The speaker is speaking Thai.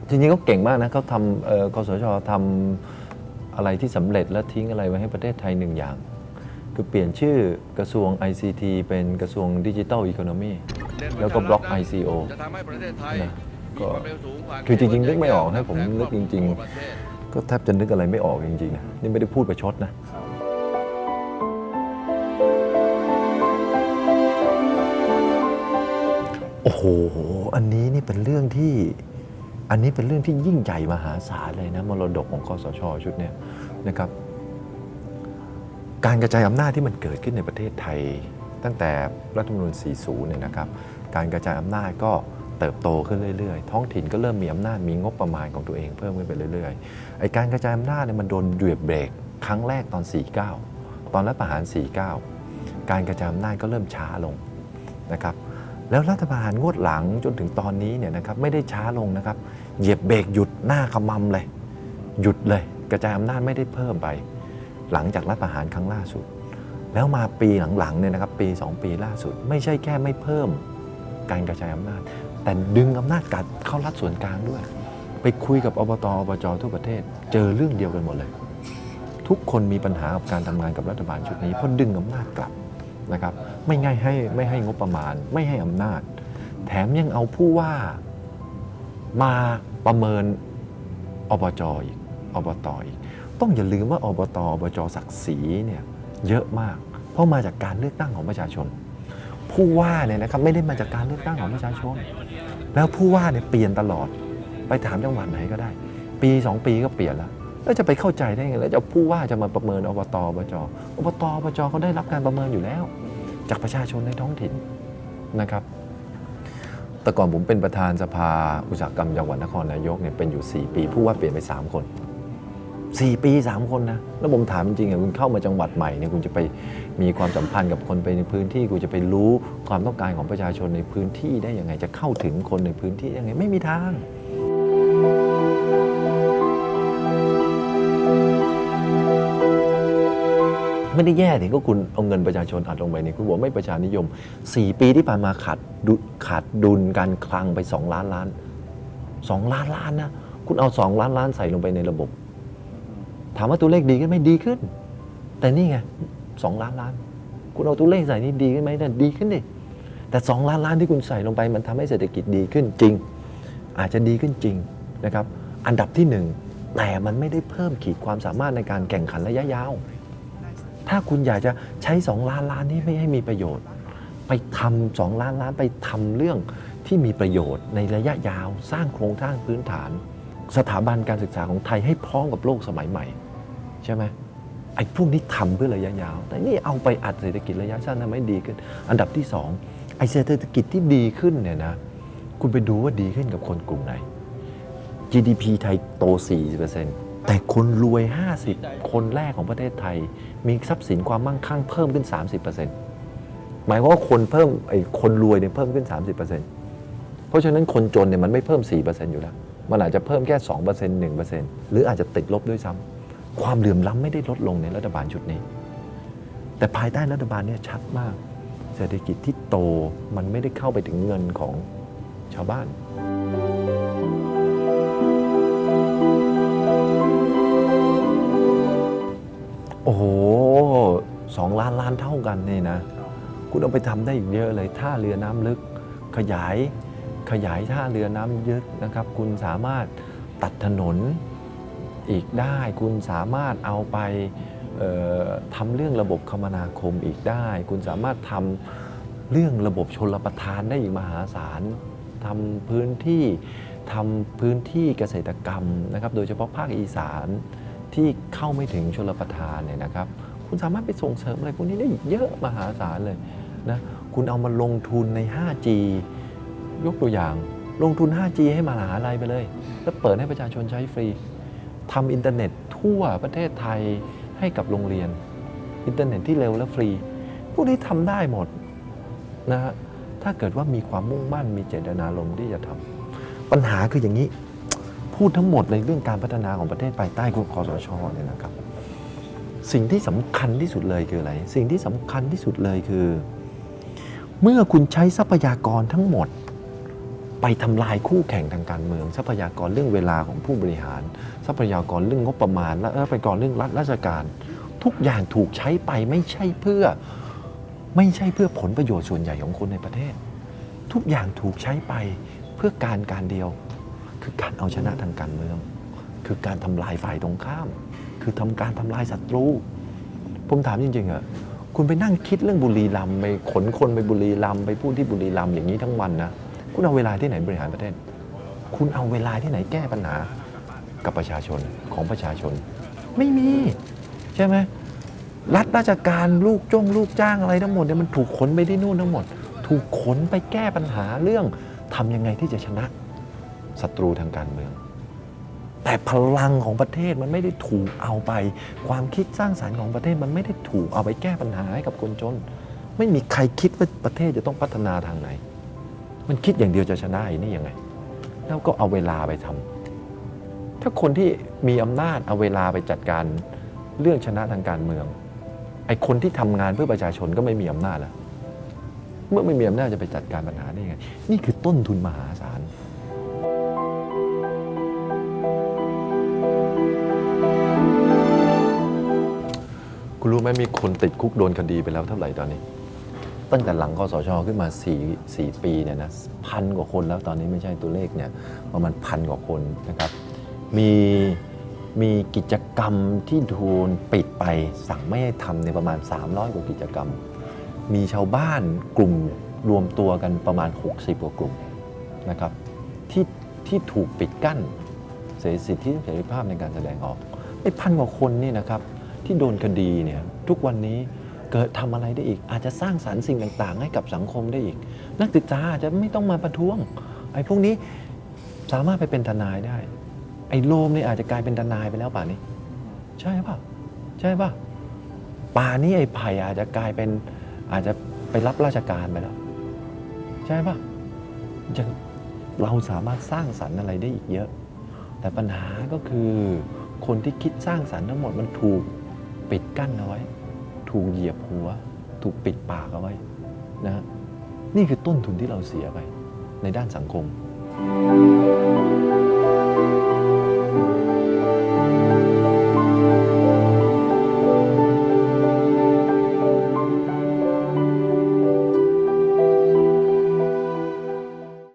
จริงๆเขาเก่งมากนะเขาทำคสช.ทำอะไรที่สำเร็จและทิ้งอะไรไว้ให้ประเทศไทยหนึ่งอย่างคือเปลี่ยนชื่อกระทรวง ICT เป็นกระทรวงดิจิทัลอีโคโนมีแล้วก็บล็อก ICO นะก็คือจริงๆนึกไม่ออกถ้าผมนึกจริงๆก็แทบจะนึกอะไรไม่ออกจริงๆนะนี่ไม่ได้พูดประชดนะโอ้โหอันนี้นี่เป็นเรื่องที่ยิ่งใหญ่มหาศาลเลยนะมรดกของคสช.ชุดนี้นะครับการกระจายอำนาจที่มันเกิดขึ้นในประเทศไทยตั้งแต่รัฐธรรมนูญ 40 เนี่ยนะครับการกระจายอำนาจก็เติบโตขึ้นเรื่อยๆท้องถิ่นก็เริ่มมีอำนาจมีงบประมาณของตัวเองเพิ่มขึ้นไปเรื่อยๆไอ้การกระจายอำนาจเนี่ยมันโดนเหยียบเบรกครั้งแรกตอน 49 ตอนรัฐประหาร 49 การกระจายอำนาจก็เริ่มช้าลงนะครับแล้วรัฐประหารงวดหลังจนถึงตอนนี้เนี่ยนะครับไม่ได้ช้าลงนะครับเหยียบเบรกหยุดหน้าขมำเลยหยุดเลยกระจายอำนาจไม่ได้เพิ่มไปหลังจากรัฐประหารครั้งล่าสุดแล้วมาปีหลังๆเนี่ยนะครับปี2ปีล่าสุดไม่ใช่แค่ไม่เพิ่มการกระจายอำนาจแต่ดึงอำนาจกัดเข้ารัฐส่วนกลางด้วยไปคุยกับอบต.อบจ.ทั่วประเทศเจอเรื่องเดียวกันหมดเลยทุกคนมีปัญหากับการทำงานกับรัฐบาลชุดนี้เพราะดึงอำนาจกลับนะครับไม่ให้งบประมาณไม่ให้อำนาจแถมยังเอาผู้ว่ามาประเมินอบจ.อีกอบต.อีกต้องอย่าลืมว่าอบต.อบจ.ศักดิ์ศรีเนี่ยเยอะมากเพราะมาจากการเลือกตั้งของประชาชนผู้ว่าเนี่ยนะครับไม่ได้มาจากการเลือกตั้งของประชาชนแล้วผู้ว่าเนี่ยเปลี่ยนตลอดไปถามจังหวัดไหนก็ได้ปี2 ปีก็เปลี่ยนแล้วจะไปเข้าใจได้ไงแล้วจะผู้ว่าจะมาประเมินอบต.อบจ.เขาได้รับการประเมินอยู่แล้วจากประชาชนในท้องถิ่นนะครับแต่ก่อนผมเป็นประธานสภาอุตสาหกรรมจังหวัดนครนายกเนี่ยเป็นอยู่4 ปีผู้ว่าเปลี่ยนไป3 คน4 ปี 3 คนนะแล้วผมถามจริงๆคุณเข้ามาจังหวัดใหม่เนี่ยคุณจะไปมีความสัมพันธ์กับคนไปในพื้นที่คุณจะไปรู้ความต้องการของประชาชนในพื้นที่ได้ยังไงจะเข้าถึงคนในพื้นที่ยังไงไม่มีทางไม่ได้แย่ถึงก็คุณเอาเงินประชาชนอัดลงไปนี่คุณบอกไม่ประชานิยม4 ปีที่ผ่านมาขาดดุลการคลังไป2 ล้านล้าน2 ล้านล้านนะคุณเอา2 ล้านล้านใส่ลงไปในระบบถามว่าตัวเลขดีขึ้นไหมดีขึ้นแต่นี่ไง2 ล้านล้านคุณเอาตัวเลขใส่นี่ดีขึ้นไหมดีขึ้นดิแต่2 ล้านล้านที่คุณใส่ลงไปมันทำให้เศรษฐกิจดีขึ้นจริงอาจจะดีขึ้นจริงนะครับอันดับที่1แต่มันไม่ได้เพิ่มขีดความสามารถในการแข่งขันระยะยาวถ้าคุณอยากจะใช้2 ล้านล้านนี้ไม่ให้มีประโยชน์ไปทำ2 ล้านล้านไปทำเรื่องที่มีประโยชน์ในระยะยาวสร้างโครงสร้างพื้นฐานสถาบันการศึกษาของไทยให้พร้อมกับโลกสมัยใหม่ใช่ไหมไอ้พวกนี้ทำเพื่อระยะยาวแต่นี่เอาไปอัดเศรษฐกิจระยะสั้นทำให้ดีขึ้นอันดับที่2ไอ้เศรษฐกิจที่ดีขึ้นเนี่ยนะคุณไปดูว่าดีขึ้นกับคนกลุ่มไหน GDP ไทยโต 40%แต่คนรวย50คนแรกของประเทศไทยมีทรัพย์สินความมั่งคั่งเพิ่มขึ้น 30%หมายความว่าคนรวยเนี่ยเพิ่มขึ้น 30%เพราะฉะนั้นคนจนเนี่ยมันไม่เพิ่ม 4% อยู่แล้วมันอาจจะเพิ่มแค่ 2% 1% หรืออาจจะติดลบด้วยซ้ำความเหลื่อมล้ำไม่ได้ลดลงในรัฐบาลชุดนี้แต่ภายใต้รัฐบาลเนี่ยชัดมากเศรษฐกิจที่โตมันไม่ได้เข้าไปถึงเงินของชาวบ้านโอ้โห2 ล้านล้านเท่ากันนี่นะคุณเอาไปทำได้อีกเยอะเลยท่าเรือน้ำลึกขยายท่าเรือน้ำลึกนะครับคุณสามารถตัดถนนอีกได้คุณสามารถเอาไปทำเรื่องระบบคมนาคมอีกได้คุณสามารถทำเรื่องระบบชลประทานได้อีกมหาศาลทำพื้นที่เกษตรกรรมนะครับโดยเฉพาะภาคอีสานที่เข้าไม่ถึงชลประทานเนี่ยนะครับคุณสามารถไปส่งเสริมอะไรพวกนี้ได้เยอะมหาศาลเลยนะคุณเอามาลงทุนใน 5G ยกตัวอย่างลงทุน 5G ให้มหาลัยไปเลยแล้วเปิดให้ประชาชนใช้ฟรีทำอินเทอร์เน็ตทั่วประเทศไทยให้กับโรงเรียนอินเทอร์เน็ตที่เร็วและฟรีพวกนี้ทำได้หมดนะฮะ ถ้าเกิดว่ามีความมุ่งมั่นมีเจตนารมณ์ที่จะทำปัญหาคืออย่างนี้พูดทั้งหมดในเรื่องการพัฒนาของประเทศภายใต้คสชเนี่ยนะครับสิ่งที่สำคัญที่สุดเลยคืออะไรสิ่งที่สำคัญที่สุดเลยคือเมื่อคุณใช้ทรัพยากรทั้งหมดไปทำลายคู่แข่งทางการเมืองทรัพยากรเรื่องเวลาของผู้บริหารทรัพยากรเรื่องงบประมาณและทรัพยากรเรื่องรัฐราชการทุกอย่างถูกใช้ไปไม่ใช่เพื่อผลประโยชน์ส่วนใหญ่ของคนในประเทศทุกอย่างถูกใช้ไปเพื่อการเดียวคือการเอาชนะทางการเมืองคือการทำลายฝ่ายตรงข้ามคือการทำลายศัตรูผมถามจริงๆอะคุณไปนั่งคิดเรื่องบุรีรัมย์ไปขนคนไปบุรีรัมย์ไปพูดที่บุรีรัมย์อย่างนี้ทั้งวันนะคุณเอาเวลาที่ไหนบริหารประเทศคุณเอาเวลาที่ไหนแก้ปัญหากับประชาชนของประชาชนไม่มีใช่ไหมรัฐราชการลูกจ้างอะไรทั้งหมดเนี่ยมันถูกขนไปที่นู่นทั้งหมดถูกขนไปแก้ปัญหาเรื่องทำยังไงที่จะชนะศัตรูทางการเมืองแต่พลังของประเทศมันไม่ได้ถูกเอาไปความคิดสร้างสรรค์ของประเทศมันไม่ได้ถูกเอาไปแก้ปัญหาให้กับคนจนไม่มีใครคิดว่าประเทศจะต้องพัฒนาทางไหนมันคิดอย่างเดียวจะชนะไอ้นี่ยังไงแล้วก็เอาเวลาไปทำถ้าคนที่มีอำนาจเอาเวลาไปจัดการเรื่องชนะทางการเมืองไอ้คนที่ทำงานเพื่อประชาชนก็ไม่มีอำนาจแล้วเมื่อไม่มีอำนาจจะไปจัดการปัญหาได้ยังไงนี่คือต้นทุนมหาศาลคุณรู้ไหมมีคนติดคุกโดนคดีไปแล้วเท่าไหร่ตอนนี้ตั้งแต่หลังคสช.ขึ้นมา4 ปีเนี่ยนะ1,000 กว่าคนแล้วตอนนี้ไม่ใช่ตัวเลขเนี่ยประมาณ1,000 กว่าคนนะครับมีกิจกรรมที่โดนปิดไปสั่งไม่ให้ทำในประมาณ300 กว่ากิจกรรมมีชาวบ้านกลุ่มรวมตัวกันประมาณ60 กว่ากลุ่มนะครับที่ถูกปิดกั้นสิทธิเสรีภาพในการแสดงออกไอ้1,000 กว่าคนนี่นะครับที่โดนคดีเนี่ยทุกวันนี้เกิดทำอะไรได้อีกอาจจะสร้างสรรค์สิ่งต่างๆให้กับสังคมได้อีกนักศึกษาอาจจะไม่ต้องมาประท้วงไอ้พวกนี้สามารถไปเป็นทนายได้ไอ้โลมนี่อาจจะกลายเป็นทนายไปแล้วป่านนี้ใช่ป่ะป่านนี้ไอ้ไผ่อาจจะกลายเป็นอาจจะไปรับราชการไปแล้วใช่ป่ะเราสามารถสร้างสรรค์อะไรได้อีกเยอะแต่ปัญหาก็คือคนที่คิดสร้างสรรค์ทั้งหมดมันถูกปิดกั้นเอาไว้ถูกเหยียบหัวถูกปิดปากเอาไว้นะนี่คือต้นทุนที่เราเสียไปในด้านสังคม